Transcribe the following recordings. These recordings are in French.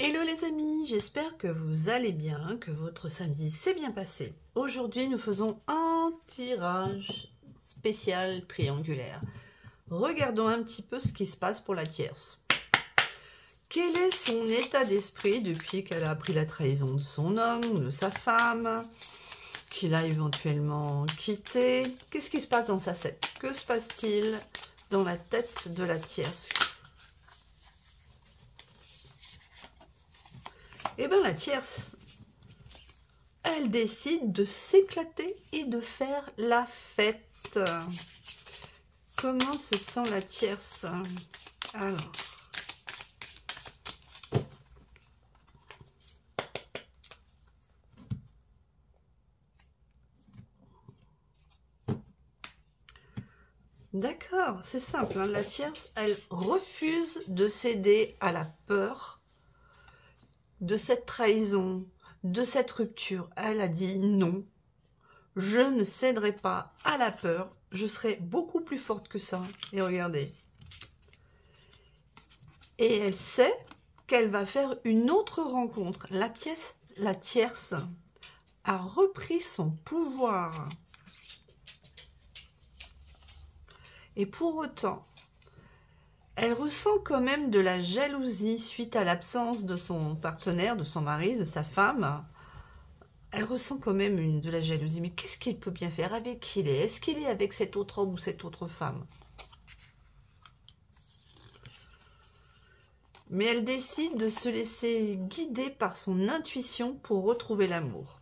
Hello les amis, j'espère que vous allez bien, que votre samedi s'est bien passé. Aujourd'hui, nous faisons un tirage spécial triangulaire. Regardons un petit peu ce qui se passe pour la tierce. Quel est son état d'esprit depuis qu'elle a appris la trahison de son homme ou de sa femme, qu'il a éventuellement quitté? Qu'est-ce qui se passe dans sa tête? Que se passe-t-il dans la tête de la tierce? Eh bien, la tierce, elle décide de s'éclater et de faire la fête. Comment se sent la tierce? Alors. D'accord, c'est simple, hein. La tierce, elle refuse de céder à la peur de cette trahison, de cette rupture. Elle a dit non, je ne céderai pas à la peur, je serai beaucoup plus forte que ça. Et regardez. Et elle sait qu'elle va faire une autre rencontre. La tierce a repris son pouvoir. Et pour autant, elle ressent quand même de la jalousie suite à l'absence de son partenaire, de son mari, de sa femme. Elle ressent quand même de la jalousie. Mais qu'est-ce qu'il peut bien faire? Avec qui il est? Est-ce qu'il est avec cet autre homme ou cette autre femme? Mais elle décide de se laisser guider par son intuition pour retrouver l'amour.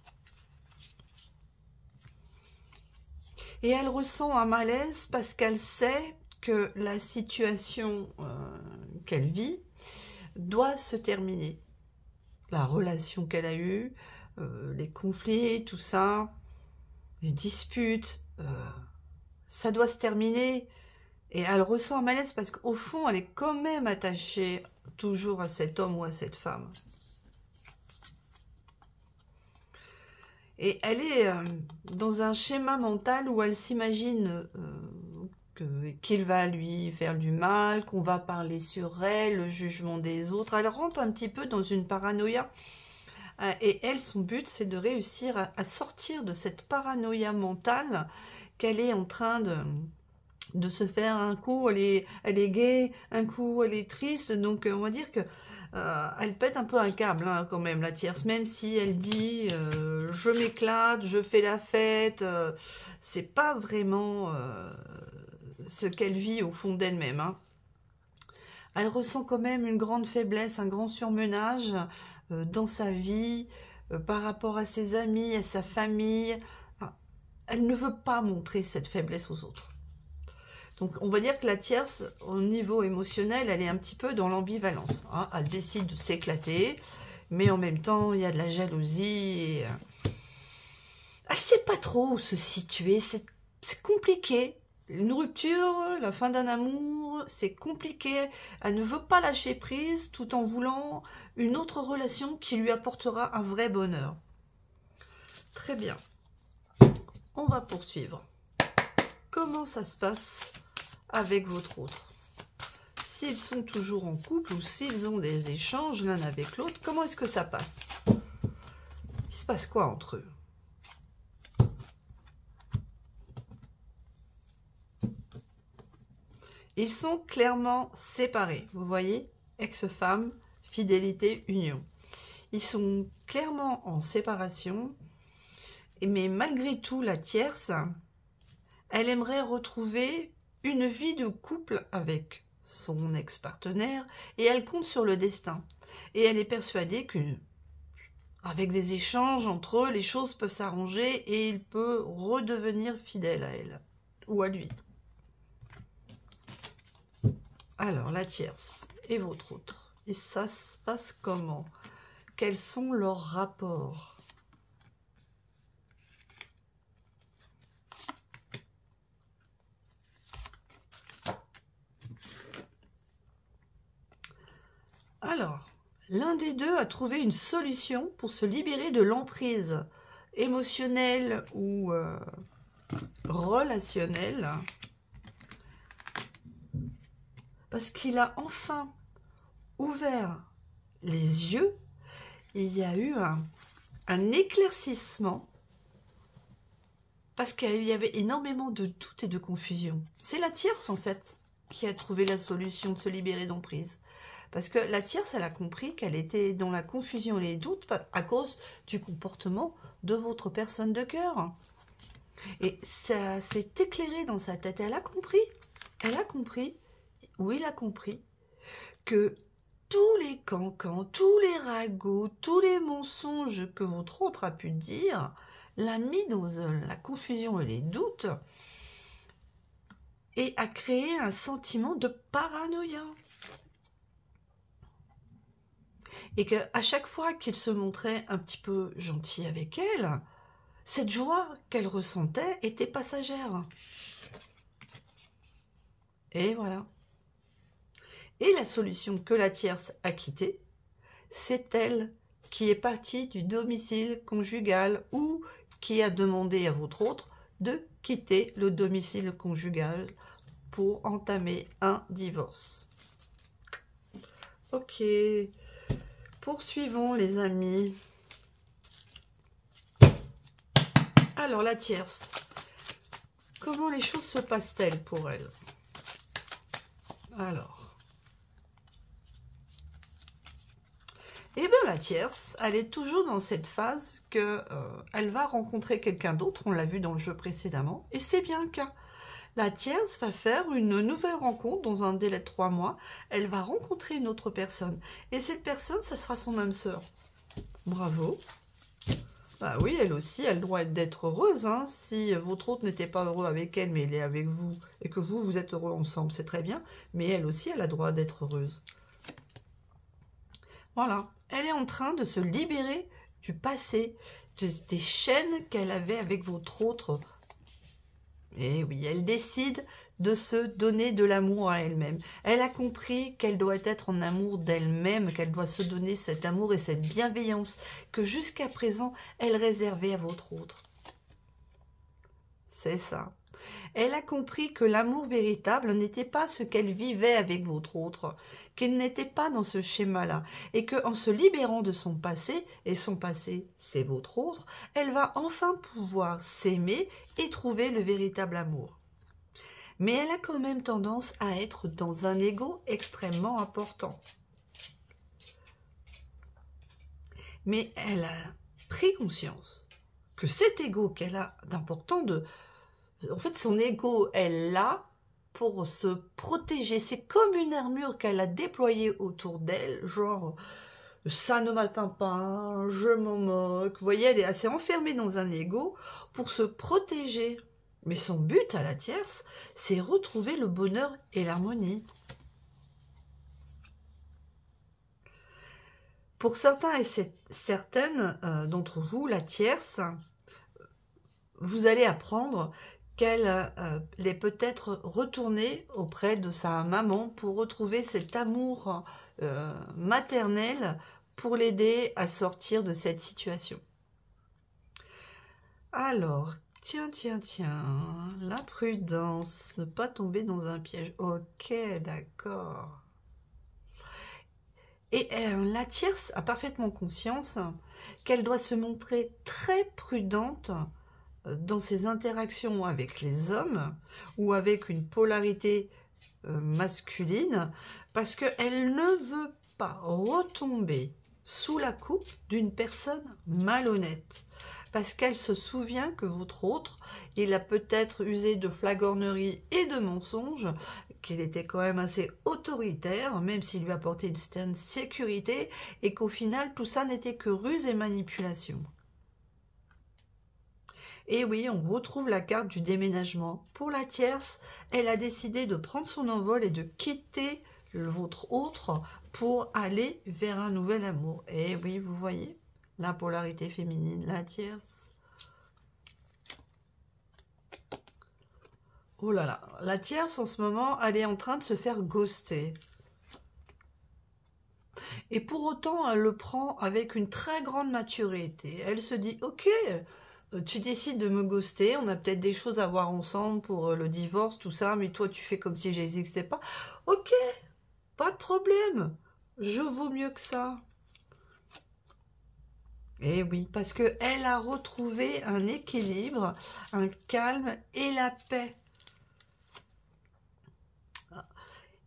Et elle ressent un malaise parce qu'elle sait que la situation qu'elle vit doit se terminer. La relation qu'elle a eue, les conflits, tout ça, les disputes, ça doit se terminer. Et elle ressent un malaise parce qu'au fond, elle est quand même attachée toujours à cet homme ou à cette femme. Et elle est dans un schéma mental où elle s'imagine qu'il va lui faire du mal, qu'on va parler sur elle, le jugement des autres. Elle rentre un petit peu dans une paranoïa. Et elle, son but, c'est de réussir à sortir de cette paranoïa mentale qu'elle est en train de se faire. Un coup, elle est gaie, un coup, elle est triste. Donc, on va dire que elle pète un peu un câble, hein, quand même, la tierce. Même si elle dit je m'éclate, je fais la fête, c'est pas vraiment ce qu'elle vit au fond d'elle-même, hein. Elle ressent quand même une grande faiblesse, un grand surmenage dans sa vie, par rapport à ses amis, à sa famille. Enfin, elle ne veut pas montrer cette faiblesse aux autres. Donc on va dire que la tierce, au niveau émotionnel, elle est un petit peu dans l'ambivalence, hein. Elle décide de s'éclater, mais en même temps, il y a de la jalousie. Et, elle ne sait pas trop où se situer, c'est compliqué. Une rupture, la fin d'un amour, c'est compliqué. Elle ne veut pas lâcher prise tout en voulant une autre relation qui lui apportera un vrai bonheur. Très bien. On va poursuivre. Comment ça se passe avec votre autre? S'ils sont toujours en couple ou s'ils ont des échanges l'un avec l'autre, comment est-ce que ça passe? Il se passe quoi entre eux? Ils sont clairement séparés. Vous voyez, ex-femme, fidélité, union. Ils sont clairement en séparation. Mais malgré tout, la tierce, elle aimerait retrouver une vie de couple avec son ex-partenaire. Et elle compte sur le destin. Et elle est persuadée qu'avec des échanges entre eux, les choses peuvent s'arranger et il peut redevenir fidèle à elle ou à lui. Alors, la tierce et votre autre. Et ça se passe comment? Quels sont leurs rapports? Alors, l'un des deux a trouvé une solution pour se libérer de l'emprise émotionnelle ou relationnelle. Parce qu'il a enfin ouvert les yeux, il y a eu un éclaircissement parce qu'il y avait énormément de doutes et de confusion. C'est la tierce, en fait, qui a trouvé la solution de se libérer d'emprise. Parce que la tierce, elle a compris qu'elle était dans la confusion et les doutes à cause du comportement de votre personne de cœur. Et ça s'est éclairé dans sa tête. Elle a compris, ou il a compris, que tous les cancans, tous les ragots, tous les mensonges que votre autre a pu dire, l'a mis dans la confusion et les doutes et a créé un sentiment de paranoïa. Et qu'à chaque fois qu'il se montrait un petit peu gentil avec elle, cette joie qu'elle ressentait était passagère. Et voilà. Et la solution que la tierce a quittée, c'est elle qui est partie du domicile conjugal ou qui a demandé à votre autre de quitter le domicile conjugal pour entamer un divorce. Ok. Poursuivons les amis. Alors la tierce, comment les choses se passent-elles pour elle? Alors, eh bien la tierce, elle est toujours dans cette phase que elle va rencontrer quelqu'un d'autre, on l'a vu dans le jeu précédemment, et c'est bien le cas. La tierce va faire une nouvelle rencontre dans un délai de 3 mois. Elle va rencontrer une autre personne. Et cette personne, ça sera son âme sœur. Bravo. Bah oui, elle aussi, elle a le droit d'être heureuse. Hein. Si votre autre n'était pas heureux avec elle, mais elle est avec vous, et que vous, vous êtes heureux ensemble, c'est très bien. Mais elle aussi, elle a le droit d'être heureuse. Voilà. Elle est en train de se libérer du passé, des chaînes qu'elle avait avec votre autre. Et oui, elle décide de se donner de l'amour à elle-même. Elle a compris qu'elle doit être en amour d'elle-même, qu'elle doit se donner cet amour et cette bienveillance que jusqu'à présent, elle réservait à votre autre. C'est ça. Elle a compris que l'amour véritable n'était pas ce qu'elle vivait avec votre autre, qu'elle n'était pas dans ce schéma-là, et qu'en se libérant de son passé, et son passé c'est votre autre, elle va enfin pouvoir s'aimer et trouver le véritable amour. Mais elle a quand même tendance à être dans un ego extrêmement important. Mais elle a pris conscience que cet ego qu'elle a d'important en fait, son ego, elle l'a pour se protéger. C'est comme une armure qu'elle a déployée autour d'elle, genre, ça ne m'atteint pas, je m'en moque. Vous voyez, elle est assez enfermée dans un ego pour se protéger. Mais son but à la tierce, c'est retrouver le bonheur et l'harmonie. Pour certains et certaines d'entre vous, la tierce, vous allez apprendre qu'elle est peut-être retournée auprès de sa maman pour retrouver cet amour maternel pour l'aider à sortir de cette situation. Alors, tiens, la prudence, ne pas tomber dans un piège. Ok, d'accord. Et la tierce a parfaitement conscience qu'elle doit se montrer très prudente dans ses interactions avec les hommes ou avec une polarité masculine, parce qu'elle ne veut pas retomber sous la coupe d'une personne malhonnête, parce qu'elle se souvient que votre autre, il a peut-être usé de flagornerie et de mensonges, qu'il était quand même assez autoritaire, même s'il lui apportait une certaine sécurité, et qu'au final, tout ça n'était que ruse et manipulation. Et oui, on retrouve la carte du déménagement. Pour la tierce, elle a décidé de prendre son envol et de quitter votre autre pour aller vers un nouvel amour. Et oui, vous voyez, la polarité féminine, la tierce. Oh là là, la tierce en ce moment, elle est en train de se faire ghoster. Et pour autant, elle le prend avec une très grande maturité. Elle se dit, ok, tu décides de me ghoster, on a peut-être des choses à voir ensemble pour le divorce, tout ça, mais toi tu fais comme si j'existais pas. Ok, pas de problème, je vaux mieux que ça. Et oui, parce qu'elle a retrouvé un équilibre, un calme et la paix.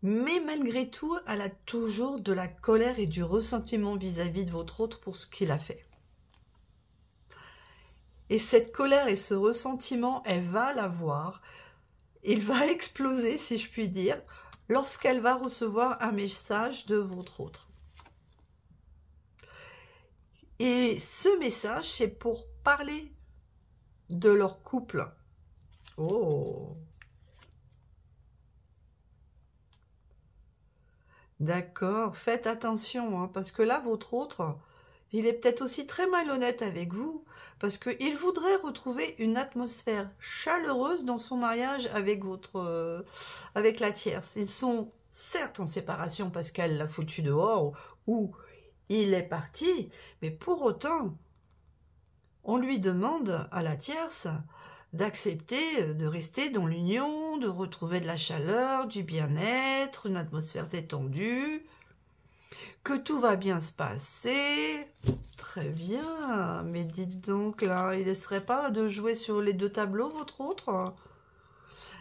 Mais malgré tout, elle a toujours de la colère et du ressentiment vis-à-vis de votre autre pour ce qu'il a fait. Et cette colère et ce ressentiment, elle va l'avoir. Il va exploser, si je puis dire, lorsqu'elle va recevoir un message de votre autre. Et ce message, c'est pour parler de leur couple. Oh! D'accord, faites attention, hein, parce que là, votre autre, il est peut-être aussi très malhonnête avec vous, parce qu'il voudrait retrouver une atmosphère chaleureuse dans son mariage avec avec la tierce. Ils sont certes en séparation parce qu'elle l'a foutu dehors, ou il est parti, mais pour autant, on lui demande à la tierce d'accepter de rester dans l'union, de retrouver de la chaleur, du bien-être, une atmosphère détendue, que tout va bien se passer. Très bien, mais dites donc là, il ne laisserait pas de jouer sur les deux tableaux, votre autre?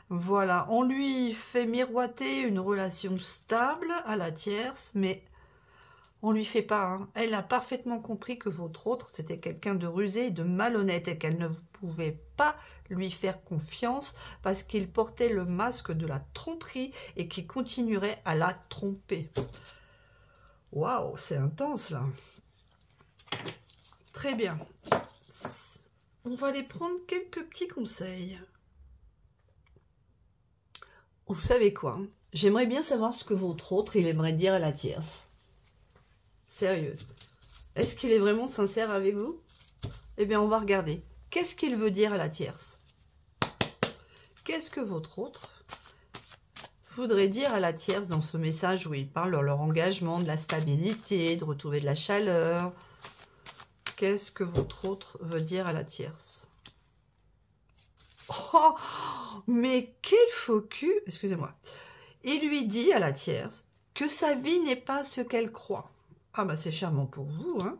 Voilà, on lui fait miroiter une relation stable à la tierce, mais on lui fait pas, hein. Elle a parfaitement compris que votre autre, c'était quelqu'un de rusé et de malhonnête et qu'elle ne pouvait pas lui faire confiance parce qu'il portait le masque de la tromperie et qu'il continuerait à la tromper. Waouh, c'est intense là. Très bien. On va aller prendre quelques petits conseils. Vous savez quoi? J'aimerais bien savoir ce que votre autre, il aimerait dire à la tierce. Sérieux. Est-ce qu'il est vraiment sincère avec vous? Eh bien, on va regarder. Qu'est-ce qu'il veut dire à la tierce? Qu'est-ce que votre autre voudrait dire à la tierce dans ce message où il parle de leur engagement, de la stabilité, de retrouver de la chaleur? Qu'est-ce que votre autre veut dire à la tierce? Oh, mais quel faux cul! Excusez-moi. Il lui dit à la tierce que sa vie n'est pas ce qu'elle croit. Ah bah c'est charmant pour vous, hein.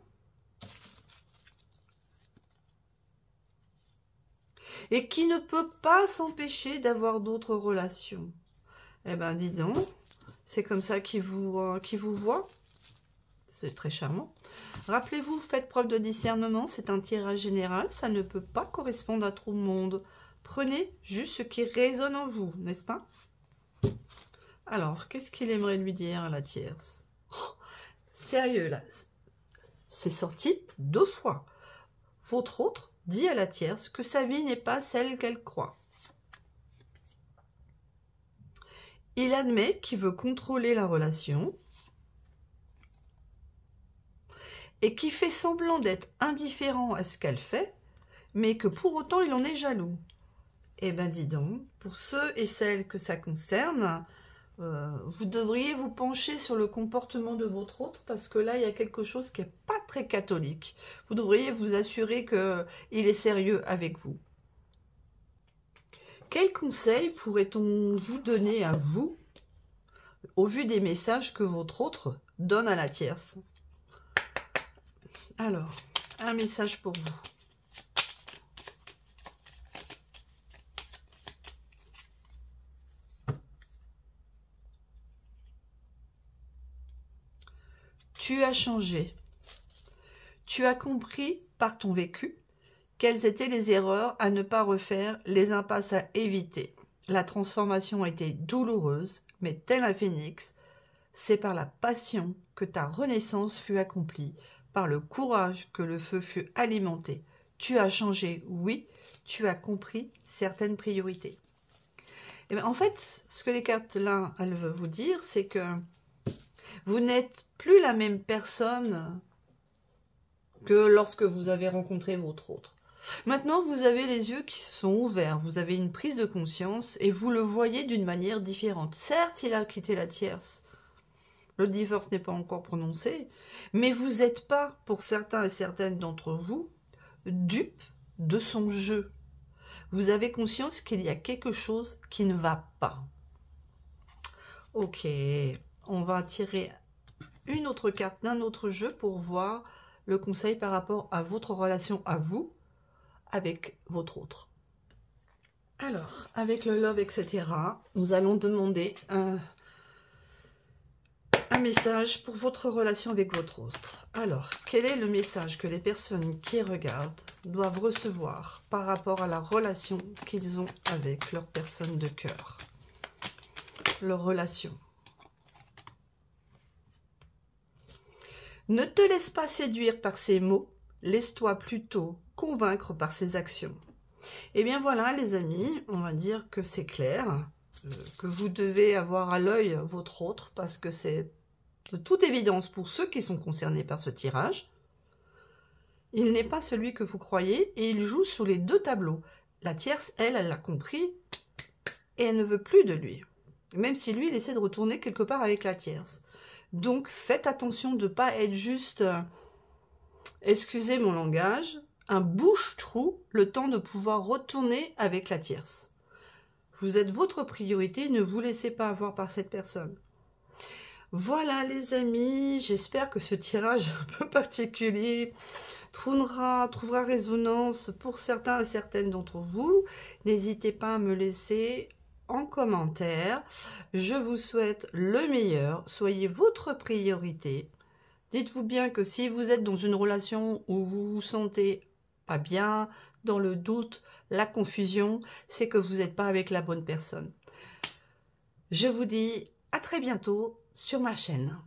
Et qui ne peut pas s'empêcher d'avoir d'autres relations. Eh ben dis donc, c'est comme ça qu'il vous voit. C'est très charmant. Rappelez-vous, faites preuve de discernement, c'est un tirage général, ça ne peut pas correspondre à tout le monde. Prenez juste ce qui résonne en vous, n'est-ce pas? Alors, qu'est-ce qu'il aimerait lui dire à la tierce? Oh, sérieux, là, c'est sorti 2 fois. Votre autre dit à la tierce que sa vie n'est pas celle qu'elle croit. Il admet qu'il veut contrôler la relation et qui fait semblant d'être indifférent à ce qu'elle fait, mais que pour autant il en est jaloux. Eh ben dis donc, pour ceux et celles que ça concerne, vous devriez vous pencher sur le comportement de votre autre parce que là, il y a quelque chose qui n'est pas très catholique. Vous devriez vous assurer qu'il est sérieux avec vous. Quels conseils pourrait-on vous donner à vous au vu des messages que votre autre donne à la tierce? Alors, un message pour vous. Tu as changé. Tu as compris par ton vécu quelles étaient les erreurs à ne pas refaire, les impasses à éviter. La transformation a été douloureuse, mais tel un phénix, c'est par la passion que ta renaissance fut accomplie, par le courage que le feu fut alimenté. Tu as changé, oui, tu as compris certaines priorités. Et bien, en fait, ce que les cartes là, elles veulent vous dire, c'est que vous n'êtes plus la même personne que lorsque vous avez rencontré votre autre. Maintenant, vous avez les yeux qui se sont ouverts, vous avez une prise de conscience et vous le voyez d'une manière différente. Certes, il a quitté la tierce, le divorce n'est pas encore prononcé, mais vous n'êtes pas, pour certains et certaines d'entre vous, dupes de son jeu. Vous avez conscience qu'il y a quelque chose qui ne va pas. Ok, on va tirer une autre carte d'un autre jeu pour voir le conseil par rapport à votre relation à vous avec votre autre. Alors, avec le love, etc., nous allons demander un message pour votre relation avec votre autre. Alors, quel est le message que les personnes qui regardent doivent recevoir par rapport à la relation qu'ils ont avec leur personne de cœur? Leur relation. Ne te laisse pas séduire par ces mots, laisse-toi plutôt convaincre par ses actions. Et bien voilà les amis, on va dire que c'est clair, que vous devez avoir à l'œil votre autre, parce que c'est de toute évidence pour ceux qui sont concernés par ce tirage. Il n'est pas celui que vous croyez et il joue sur les deux tableaux. La tierce, elle l'a compris et elle ne veut plus de lui. Même si lui, il essaie de retourner quelque part avec la tierce. Donc faites attention de ne pas être juste, excusez mon langage, un bouche-trou le temps de pouvoir retourner avec la tierce. Vous êtes votre priorité, ne vous laissez pas avoir par cette personne. Voilà les amis, j'espère que ce tirage un peu particulier trouvera résonance pour certains et certaines d'entre vous. N'hésitez pas à me laisser en commentaire. Je vous souhaite le meilleur, soyez votre priorité. Dites-vous bien que si vous êtes dans une relation où vous vous sentez pas bien, dans le doute, la confusion, c'est que vous n'êtes pas avec la bonne personne. Je vous dis à très bientôt sur ma chaîne.